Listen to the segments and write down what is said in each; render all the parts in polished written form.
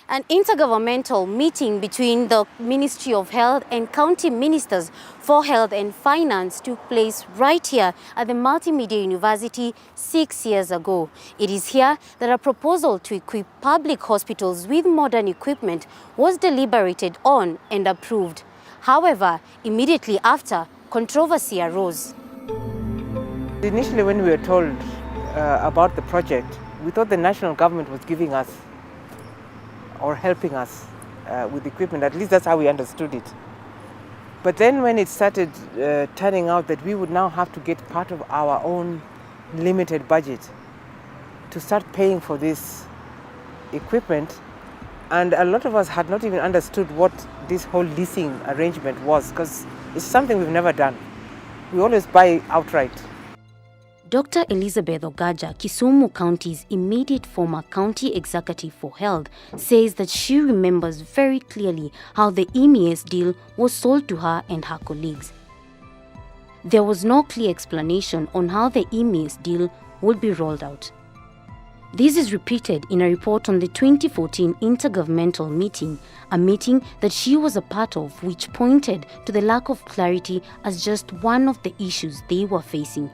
An intergovernmental meeting between the Ministry of Health and county ministers for health and finance took place right here at the Multimedia University 6 years ago. It is here that a proposal to equip public hospitals with modern equipment was deliberated on and approved. However, immediately after, controversy arose. Initially, when we were told about the project, we thought the national government was giving us or helping us with equipment. At least that's how we understood it. But then when it started turning out that we would now have to get part of our own limited budget to start paying for this equipment, and a lot of us had not even understood what this whole leasing arrangement was, because it's something we've never done. We always buy outright. Dr. Elizabeth Ogaja, Kisumu County's immediate former county executive for health, says that she remembers very clearly how the MES deal was sold to her and her colleagues. There was no clear explanation on how the MES deal would be rolled out. This is repeated in a report on the 2014 intergovernmental meeting, a meeting that she was a part of, which pointed to the lack of clarity as just one of the issues they were facing.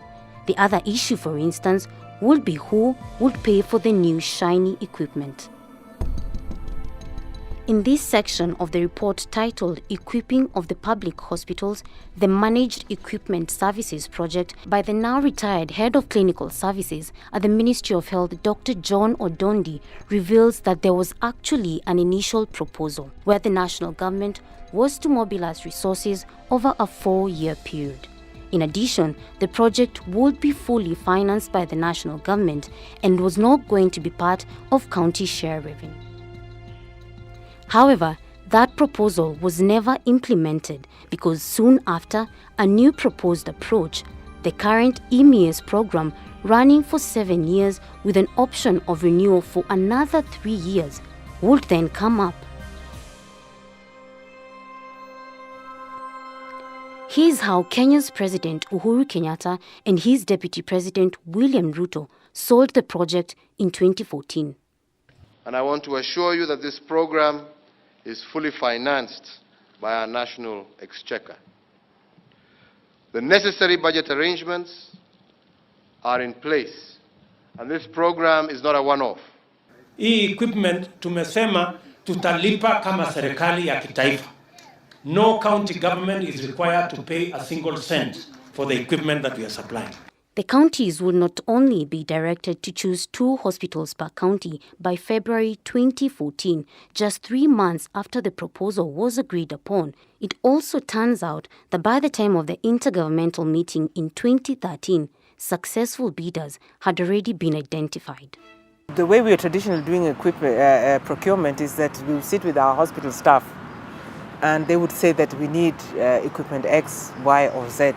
The other issue, for instance, would be who would pay for the new shiny equipment. In this section of the report titled Equipping of the Public Hospitals, the Managed Equipment Services Project by the now retired Head of Clinical Services at the Ministry of Health, Dr. John Odondi, reveals that there was actually an initial proposal where the national government was to mobilize resources over a 4-year period. In addition, the project would be fully financed by the national government and was not going to be part of county share revenue. However, that proposal was never implemented because soon after, a new proposed approach, the current MES program running for 7 years with an option of renewal for another 3 years, would then come up. Here's how Kenya's President Uhuru Kenyatta and his Deputy President William Ruto sold the project in 2014. And I want to assure you that this program is fully financed by our national exchequer. The necessary budget arrangements are in place, and this program is not a one-off. Hii equipment tumesema tutalipa kama serikali ya kitaifa. No county government is required to pay a single cent for the equipment that we are supplying. The counties would not only be directed to choose 2 hospitals per county by February 2014, just 3 months after the proposal was agreed upon. It also turns out that by the time of the intergovernmental meeting in 2013, successful bidders had already been identified. The way we are traditionally doing equipment procurement is that we sit with our hospital staff, and they would say that we need equipment X, Y, or Z.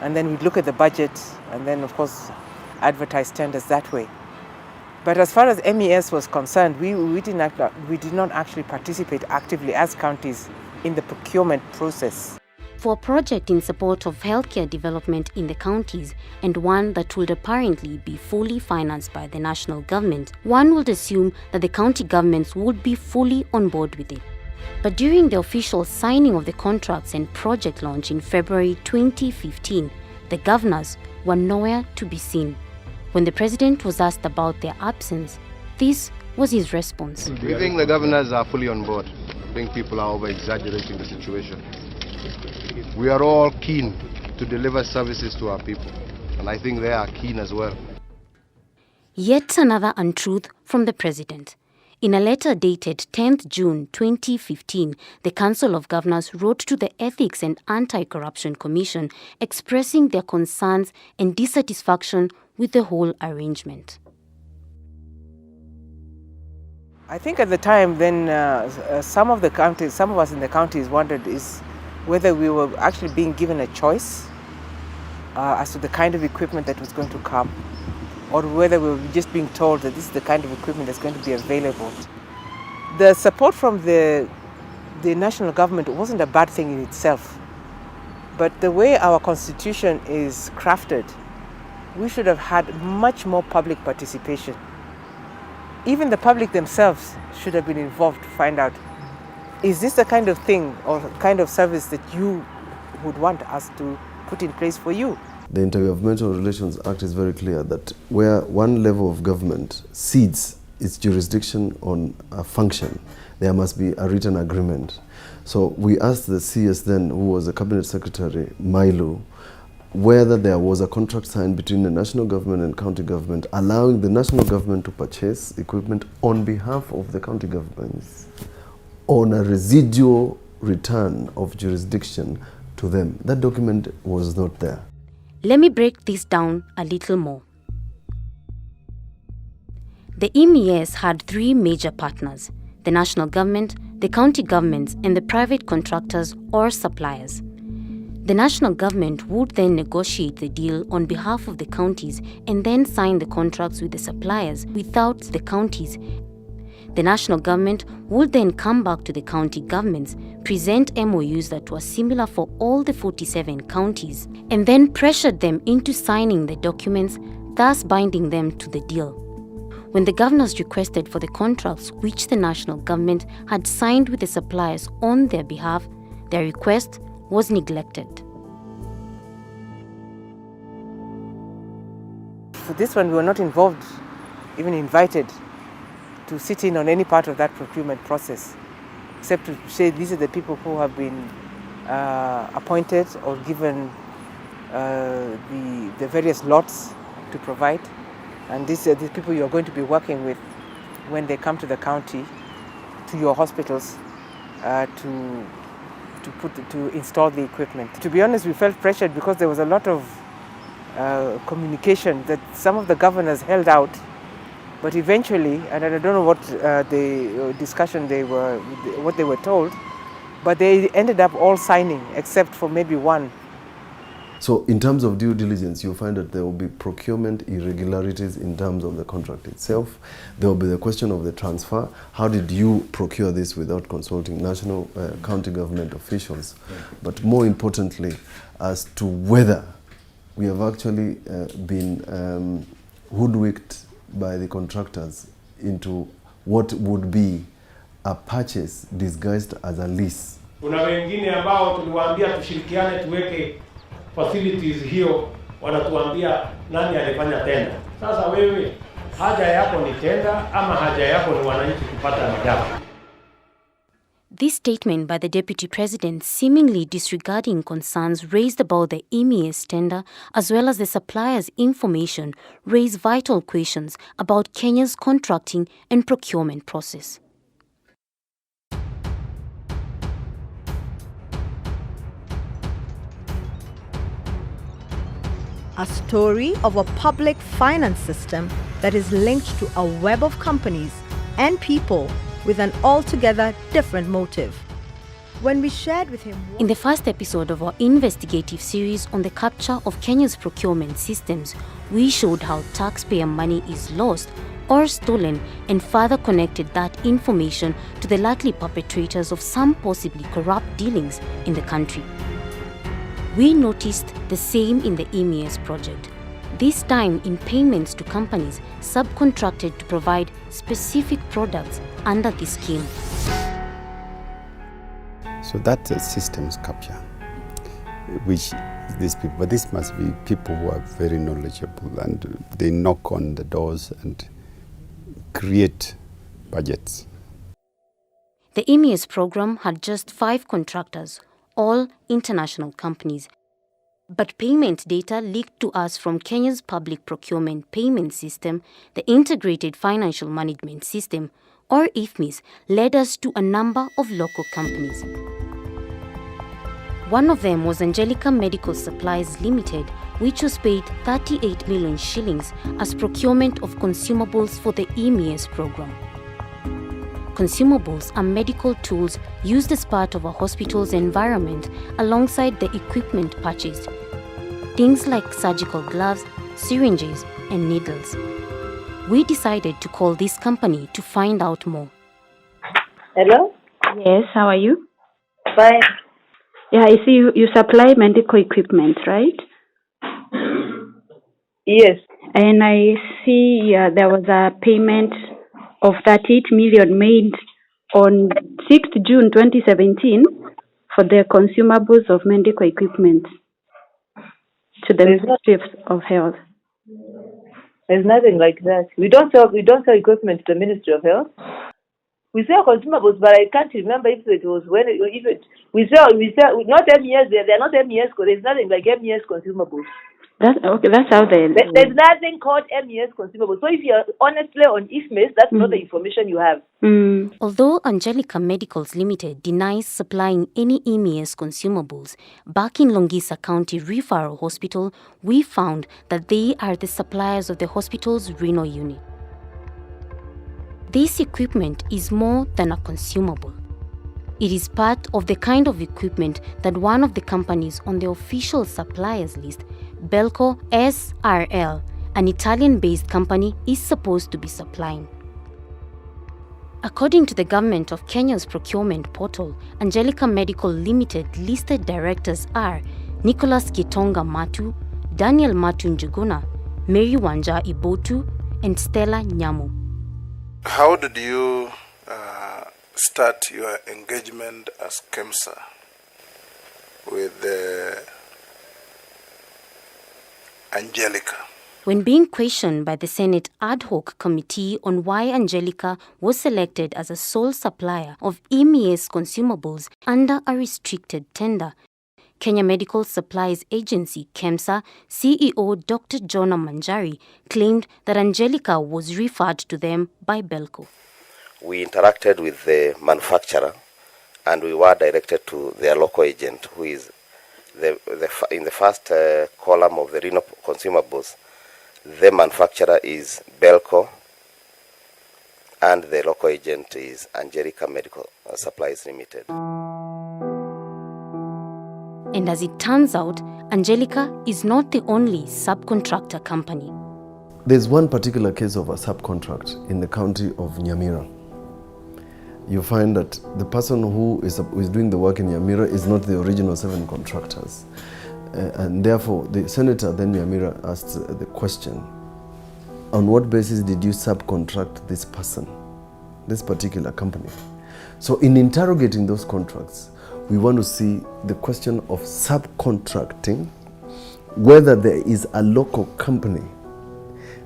And then we'd look at the budget and then, of course, advertise tenders that way. But as far as MES was concerned, we did not actually participate actively as counties in the procurement process. For a project in support of healthcare development in the counties, and one that would apparently be fully financed by the national government, one would assume that the county governments would be fully on board with it. But during the official signing of the contracts and project launch in February 2015, the governors were nowhere to be seen. When the president was asked about their absence, this was his response. We think the governors are fully on board. I think people are over-exaggerating the situation. We are all keen to deliver services to our people, and I think they are keen as well. Yet another untruth from the president. In a letter dated 10th June 2015, the Council of Governors wrote to the Ethics and Anti-Corruption Commission expressing their concerns and dissatisfaction with the whole arrangement. I think at the time then some of us in the counties wondered whether we were actually being given a choice as to the kind of equipment that was going to come, or whether we were just being told that this is the kind of equipment that's going to be available. The support from the national government wasn't a bad thing in itself, but the way our constitution is crafted, we should have had much more public participation. even the public themselves should have been involved to find out, is this the kind of thing or kind of service that you would want us to put in place for you? The Intergovernmental Relations Act is very clear that where one level of government cedes its jurisdiction on a function, there must be a written agreement. So we asked the CS then, who was the Cabinet Secretary, Mailu, whether there was a contract signed between the national government and county government allowing the national government to purchase equipment on behalf of the county governments on a residual return of jurisdiction to them. That document was not there. Let me break this down a little more. The MES had three major partners: the national government, the county governments, and the private contractors or suppliers. The national government would then negotiate the deal on behalf of the counties and then sign the contracts with the suppliers without the counties. The national government would then come back to the county governments, present MOUs that were similar for all the 47 counties, and then pressured them into signing the documents, thus binding them to the deal. When the governors requested for the contracts which the national government had signed with the suppliers on their behalf, their request was neglected. For this one, we were not involved, even invited to sit in on any part of that procurement process, except to say these are the people who have been appointed or given the various lots to provide, and these are the people you are going to be working with when they come to the county, to your hospitals, to install the equipment. To be honest, we felt pressured because there was a lot of communication that some of the governors held out, but eventually, and I don't know what the discussion what they were told, but they ended up all signing except for maybe one. So in terms of due diligence, you'll find that there will be procurement irregularities in terms of the contract itself. There will be the question of the transfer. How did you procure this without consulting national county government officials? Yeah. But more importantly, as to whether we have actually been hoodwinked by the contractors into what would be a purchase disguised as a lease. Kuna wengine ambao tuliwaambia tushirikiane tuweke facilities hiyo, wanatuambia nani alifanya tenda. Sasa wewe haja yako ni tenda ama haja yako ni wananchi kupata madawa? This statement by the Deputy President, seemingly disregarding concerns raised about the MES tender as well as the supplier's information, raised vital questions about Kenya's contracting and procurement process. A story of a public finance system that is linked to a web of companies and people with an altogether different motive. When we shared with him... In the first episode of our investigative series on the capture of Kenya's procurement systems, we showed how taxpayer money is lost or stolen and further connected that information to the likely perpetrators of some possibly corrupt dealings in the country. We noticed the same in the MES project, this time in payments to companies subcontracted to provide specific products under the scheme. So that's a systems capture, which these people, but this must be people who are very knowledgeable and they knock on the doors and create budgets. The MES program had just 5 contractors, all international companies. But payment data leaked to us from Kenya's public procurement payment system, the Integrated Financial Management System, or IFMIS, led us to a number of local companies. One of them was Angelica Medical Supplies Limited, which was paid 38 million shillings as procurement of consumables for the MES program. Consumables are medical tools used as part of a hospital's environment alongside the equipment purchased. Things like surgical gloves, syringes, and needles. We decided to call this company to find out more. Hello? Yes, how are you? Fine. Yeah, I see you supply medical equipment, right? Yes. And I see there was a payment of 38 million made on 6th June 2017 for the consumables of medical equipment to the Ministry of Health. There's nothing like that. We don't sell equipment to the Ministry of Health. We sell consumables, but I can't remember if it was when we sell not MES. They're not MES. There's nothing like MES consumables. That's how they. There's nothing called MES consumables. So if you're honestly on IFMES, that's not the information you have. Although Angelica Medicals Limited denies supplying any MES consumables, back in Longisa County Referral Hospital, we found that they are the suppliers of the hospital's renal unit. This equipment is more than a consumable. It is part of the kind of equipment that one of the companies on the official suppliers list, Belco SRL, an Italian-based company, is supposed to be supplying. According to the government of Kenya's procurement portal, Angelica Medical Limited listed directors are Nicholas Gitonga Matu, Daniel Matu Njuguna, Mary Wanja Ibotu, and Stella Nyamu. How did you start your engagement as KEMSA with Angelica? When being questioned by the Senate Ad Hoc Committee on why Angelica was selected as a sole supplier of MES consumables under a restricted tender, Kenya Medical Supplies Agency, KEMSA, CEO Dr. Jonah Manjari claimed that Angelica was referred to them by Belco. We interacted with the manufacturer and we were directed to their local agent, who is in the first column of the renal consumables. The manufacturer is Belco and the local agent is Angelica Medical Supplies Limited. And as it turns out, Angelica is not the only subcontractor company. There's one particular case of a subcontract in the county of Nyamira. You find that the person who is doing the work in Nyamira is not the original 7 contractors. And therefore, the senator then Nyamira asked the question, on what basis did you subcontract this person, this particular company? So in interrogating those contracts, we want to see the question of subcontracting, whether there is a local company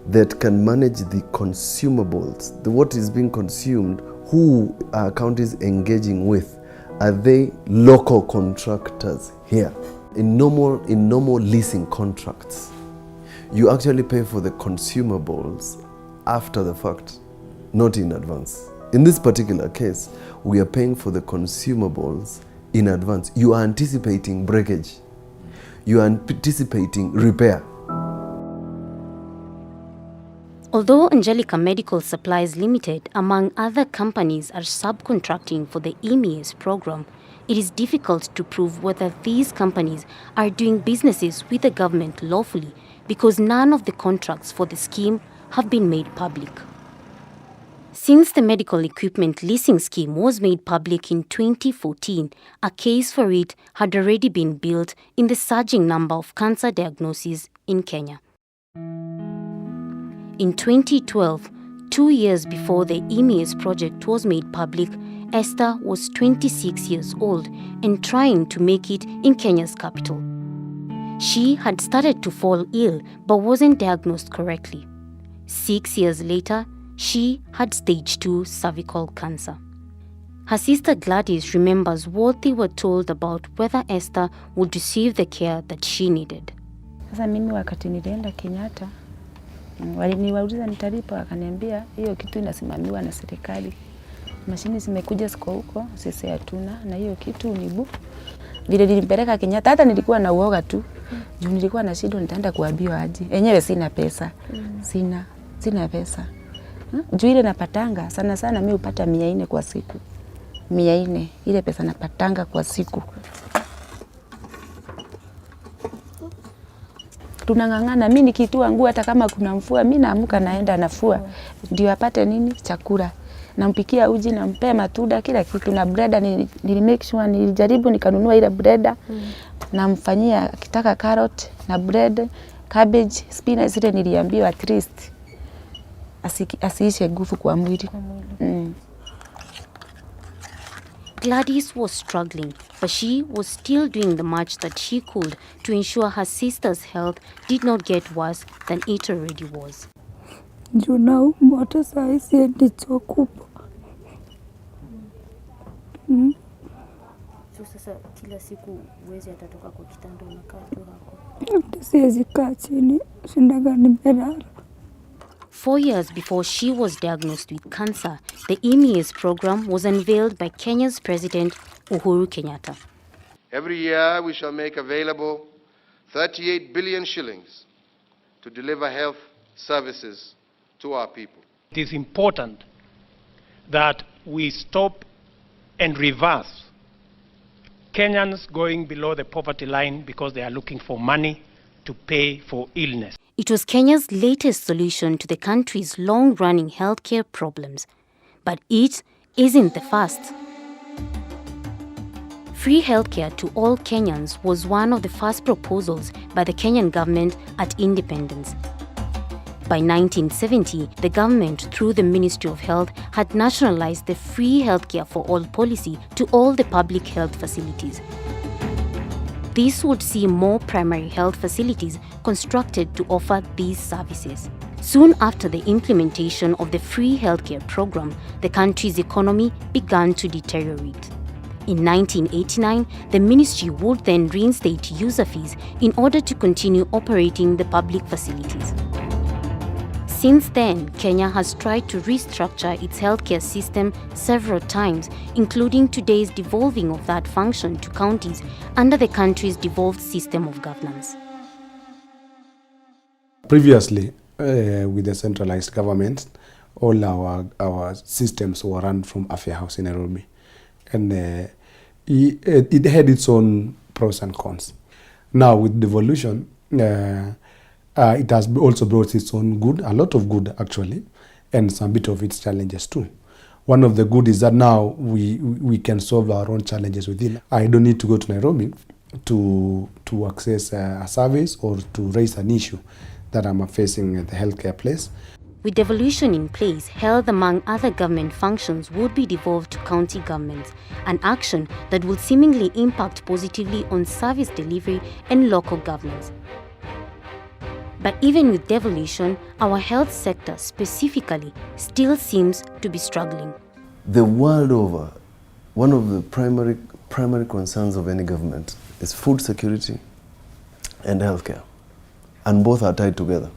that can manage the consumables, what is being consumed, who are counties engaging with. Are they local contractors here? In normal leasing contracts, you actually pay for the consumables after the fact, not in advance. In this particular case, we are paying for the consumables in advance. You are anticipating breakage. You are anticipating repair. Although Angelica Medical Supplies Limited, among other companies, are subcontracting for the MES program, it is difficult to prove whether these companies are doing businesses with the government lawfully because none of the contracts for the scheme have been made public. Since the medical equipment leasing scheme was made public in 2014, a case for it had already been built in the surging number of cancer diagnoses in Kenya. In 2012, 2 years before the MES project was made public, Esther was 26 years old and trying to make it in Kenya's capital. She had started to fall ill but wasn't diagnosed correctly. 6 years later, she had stage 2 cervical cancer. Her sister Gladys remembers what they were told about whether Esther would receive the care that she needed. Sasa mimi wakati nilienda Kenyatta, waliniwauliza nitalipa, wakaniambia hiyo kitu inasimamiwa na serikali. Mashini zimekuja siko huko, sisi hatuna na hiyo kitu ni bu. Vile nilipeleka Kenyatta, hata nilikuwa na uoga tu. Juu nilikuwa na shida nitaenda kuambiwa aje. Yenyewe sina pesa. Sina pesa. Juu ile napatanga sana mimi upata 400 kwa siku. 400 ile pesa napatanga kwa siku. Tunangangana, mimi nikitua nguo hata kama kuna mvua, mimi naamka naenda nafua. Ndio apate nini? Chakula. Nampikia uji, nampea matunda, kila kitu, na breda nili make sure nilijaribu nikanunua ile breda. Namfanyia akitaka carrot na bread, cabbage, spinach, zile niliambiwa at least asiishe nguvu kwa mwili. Gladys was struggling, but she was still doing the much that she could to ensure her sister's health did not get worse than it already was. Juu naumwa hata saa siendi choo kubwa. Sasa kila siku uwezi atatoka kwa kitanda unakaa tu hapo. Siwezi kaa chini, shindaga nimelala. 4 years before she was diagnosed with cancer, the EMEAS program was unveiled by Kenya's President Uhuru Kenyatta. Every year we shall make available 38 billion shillings to deliver health services to our people. It is important that we stop and reverse Kenyans going below the poverty line because they are looking for money to pay for illness. It was Kenya's latest solution to the country's long-running healthcare problems. But it isn't the first. Free healthcare to all Kenyans was one of the first proposals by the Kenyan government at independence. By 1970, the government, through the Ministry of Health, had nationalized the free healthcare for all policy to all the public health facilities. This would see more primary health facilities constructed to offer these services. Soon after the implementation of the free healthcare program, the country's economy began to deteriorate. In 1989, the ministry would then reinstate user fees in order to continue operating the public facilities. Since then, Kenya has tried to restructure its healthcare system several times, including today's devolving of that function to counties under the country's devolved system of governance. Previously, with the centralized government, all our systems were run from Afya House in Nairobi. And it had its own pros and cons. Now, with devolution, it has also brought its own good, a lot of good actually, and some bit of its challenges too. One of the good is that now we can solve our own challenges within. I don't need to go to Nairobi to access a service or to raise an issue that I'm facing at the healthcare place. With devolution in place, health among other government functions would be devolved to county governments, an action that will seemingly impact positively on service delivery and local governance. But even with devolution, our health sector specifically still seems to be struggling. The world over, one of the primary concerns of any government is food security and healthcare, and both are tied together.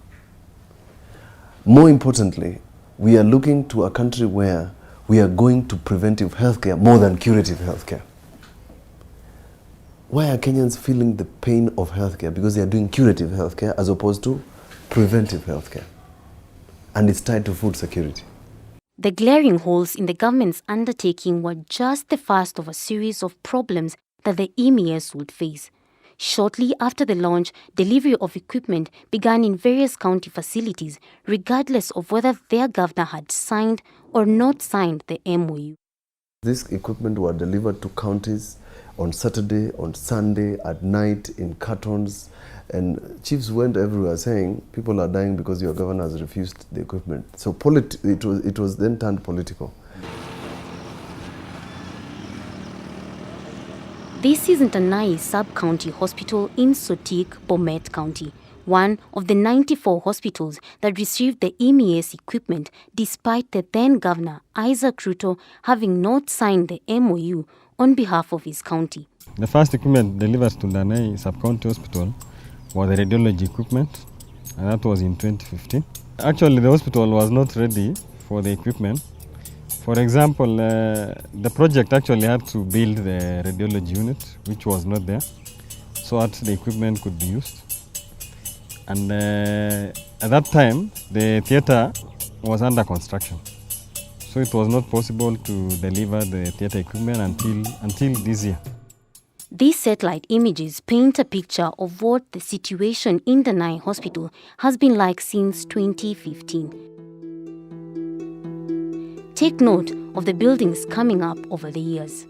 More importantly, we are looking to a country where we are going to preventive healthcare more than curative healthcare. Why are Kenyans feeling the pain of healthcare? Because they are doing curative healthcare as opposed to preventive healthcare. And it's tied to food security. The glaring holes in the government's undertaking were just the first of a series of problems that the EMEAS would face. Shortly after the launch, delivery of equipment began in various county facilities, regardless of whether their governor had signed or not signed the MOU. This equipment were delivered to counties on Saturday, on Sunday, at night, in cartons, and chiefs went everywhere saying, people are dying because your governor has refused the equipment. So it was then turned political. This isn't a nice sub-county hospital in Sotik, Bomet County, one of the 94 hospitals that received the EMEAS equipment despite the then governor, Isaac Ruto, having not signed the MOU on behalf of his county. The first equipment delivered to Danai Sub-County Hospital was the radiology equipment, and that was in 2015. Actually, the hospital was not ready for the equipment. For example, the project actually had to build the radiology unit, which was not there, so that the equipment could be used. And at that time, the theatre was under construction. So it was not possible to deliver the theatre equipment until this year. These satellite images paint a picture of what the situation in the Nai Hospital has been like since 2015. Take note of the buildings coming up over the years.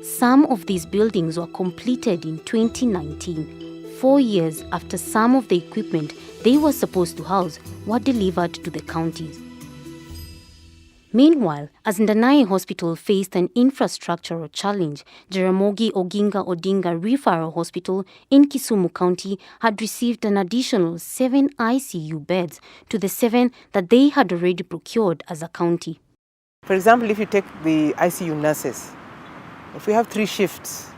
Some of these buildings were completed in 2019, 4 years after some of the equipment they were supposed to house were delivered to the counties. Meanwhile, as Ndanai Hospital faced an infrastructural challenge, Jaramogi Oginga Odinga Referral Hospital in Kisumu County had received an additional 7 ICU beds to the 7 that they had already procured as a county. For example, if you take the ICU nurses, if we have 3 shifts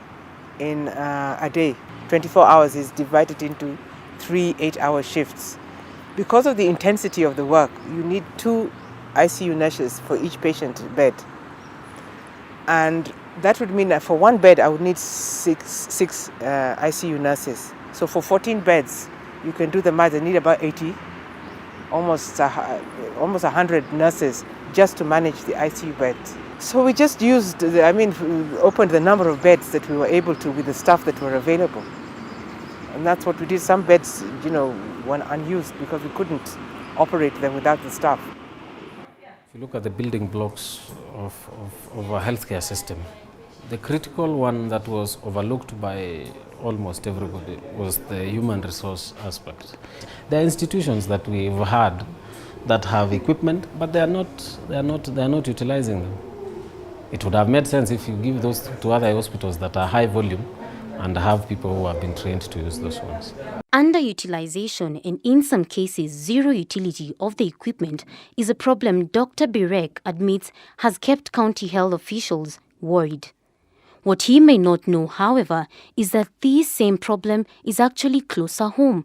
in a day, 24 hours is divided into 3 8-hour shifts. Because of the intensity of the work, you need 2 ICU nurses for each patient bed. And that would mean that for 1 bed, I would need 6 ICU nurses. So for 14 beds, you can do the math, I need about 80, almost 100 nurses just to manage the ICU beds. So we just used, opened the number of beds that we were able to with the staff that were available. And that's what we did. Some beds, were unused because we couldn't operate them without the staff. If you look at the building blocks of our healthcare system, the critical one that was overlooked by almost everybody was the human resource aspect. There are institutions that we've had that have equipment, but they are not utilizing them. It would have made sense if you give those to other hospitals that are high volume and have people who have been trained to use those ones. Underutilization and in some cases zero utility of the equipment is a problem Dr. Birek admits has kept county health officials worried. What he may not know, however, is that this same problem is actually closer home.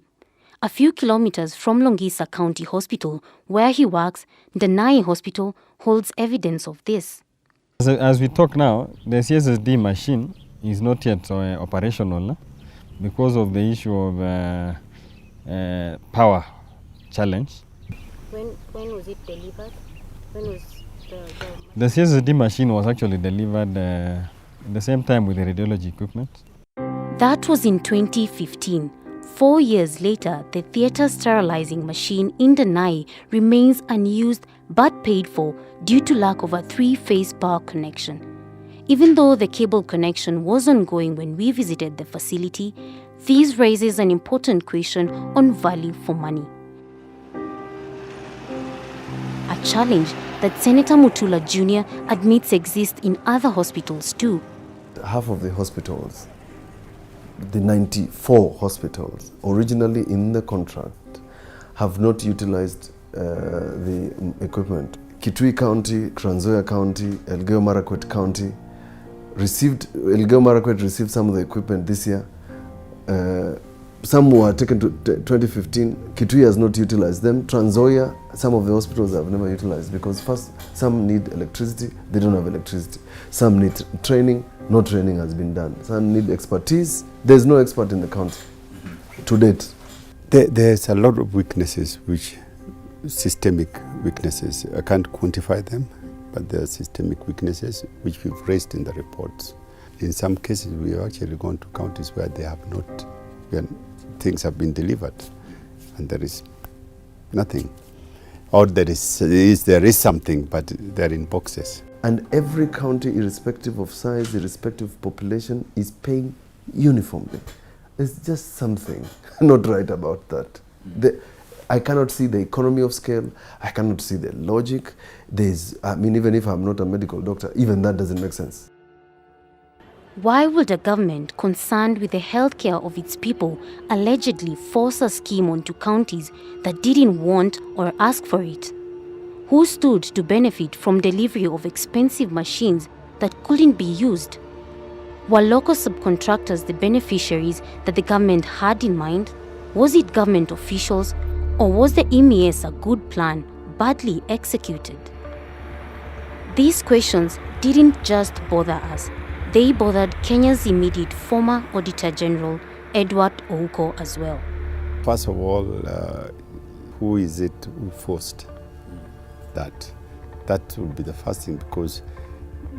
A few kilometers from Longisa County Hospital, where he works, Ndanai Hospital holds evidence of this. As we talk now, the CSSD machine is not yet operational because of the issue of power challenge. When was it delivered? When was the CSSD machine was actually delivered at the same time with the radiology equipment. That was in 2015. 4 years later, the theatre sterilizing machine in Ndanai remains unused but paid for due to lack of a 3-phase power connection. Even though the cable connection was ongoing when we visited the facility, this raises an important question on value for money. A challenge that Senator Mutula Jr. admits exists in other hospitals too. Half of the hospitals, the 94 hospitals originally in the contract, have not utilized the equipment. Kitui County, Trans Nzoia County, Elgeyo Marakwet County Elgeyo Marakwet received some of the equipment this year. Some were taken to 2015. Kitui has not utilized them. Trans Nzoia, some of the hospitals have never utilized because first, some need electricity, they don't have electricity. Some need training, no training has been done. Some need expertise, there's no expert in the county to date. There's a lot of weaknesses, systemic weaknesses. I can't quantify them, but there are systemic weaknesses which we've raised in the reports. In some cases, we have actually gone to counties where they have not, when things have been delivered, and there is nothing. Or there is something, but they're in boxes. And every county, irrespective of size, irrespective of population, is paying uniformly. There's just something not right about that. I cannot see the economy of scale. I cannot see the logic. Even if I'm not a medical doctor, even that doesn't make sense. Why would a government concerned with the healthcare of its people allegedly force a scheme onto counties that didn't want or ask for it? Who stood to benefit from delivery of expensive machines that couldn't be used? Were local subcontractors the beneficiaries that the government had in mind? Was it government officials? Or was the MES a good plan, badly executed? These questions didn't just bother us. They bothered Kenya's immediate former Auditor General, Edward Ouko, as well. First of all, who is it who forced that? That would be the first thing, because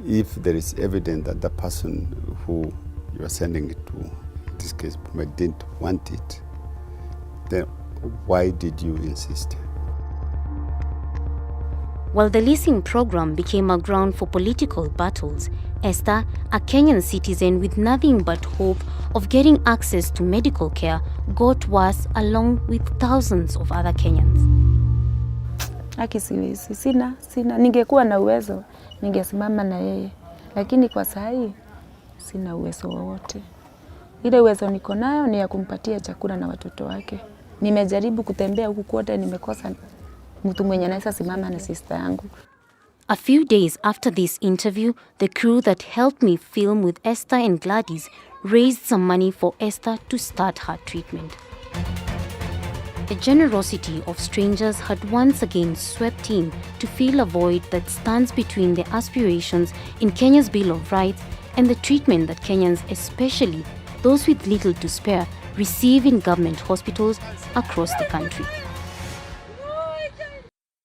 if there is evidence that the person who you are sending it to, in this case, didn't want it, then why did you insist? While the leasing program became a ground for political battles, Esther, a Kenyan citizen with nothing but hope of getting access to medical care, got worse along with thousands of other Kenyans. Haki siwezi, sina. Ningekuwa na uwezo, ningesimama na yeye. Lakini kwa saa hii, sina uwezo wowote. Ile uwezo niko nayo ni ya kumpatia chakula na watoto wake. Nimejaribu kutembea huku kote, nimekosa mtu mwenye anaweza simama na sister yangu. A few days after this interview, the crew that helped me film with Esther and Gladys raised some money for Esther to start her treatment. The generosity of strangers had once again swept in to fill a void that stands between the aspirations in Kenya's Bill of Rights and the treatment that Kenyans, especially those with little to spare, receive in government hospitals across the country.